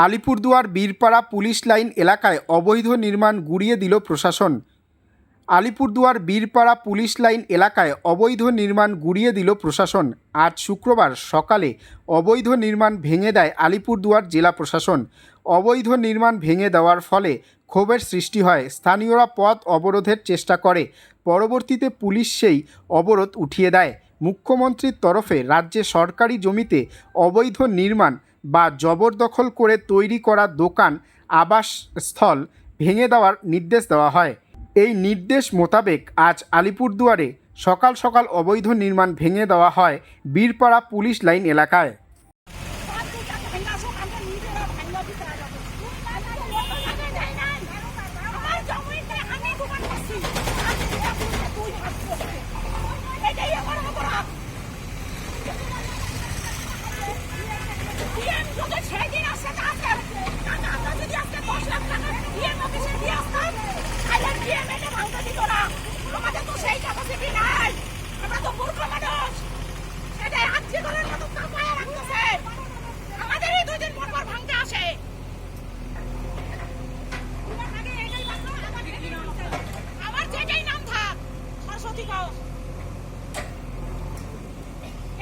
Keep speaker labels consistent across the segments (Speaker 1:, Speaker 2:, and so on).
Speaker 1: Alipurduar Birpara police line এলাকায় অবৈধ নির্মাণ গুঁড়িয়ে দিল প্রশাসন। আলিপুরদুয়ার বীরপাড়া পুলিশ লাইন এলাকায় অবৈধ নির্মাণ গুঁড়িয়ে দিল প্রশাসন। আজ শুক্রবার সকালে অবৈধ নির্মাণ ভেঙে দেয় আলিপুরদুয়ার জেলা প্রশাসন। অবৈধ নির্মাণ ভেঙে দেওয়ার ফলে ক্ষোভের সৃষ্টি হয়। স্থানীয়রা পথ অবরোধের চেষ্টা করে। পরবর্তীতে পুলিশ সেই অবরোধ উঠিয়ে দেয়। মুখ্যমন্ত্রীর তরফে রাজ্যে সরকারি জমিতে অবৈধ নির্মাণ বা জবরদখল করে তৈরি করা দোকান, আবাসস্থল ভেঙে দেওয়ার নির্দেশ দেওয়া হয়। এই নির্দেশ মোতাবেক আজ আলিপুরদুয়ারে সকাল সকাল অবৈধ নির্মাণ ভেঙে দেওয়া হয় বীরপাড়া পুলিশ লাইন এলাকায়।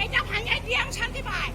Speaker 2: এটা ভাঙাই দিয়ে আমি শান্তি পাই।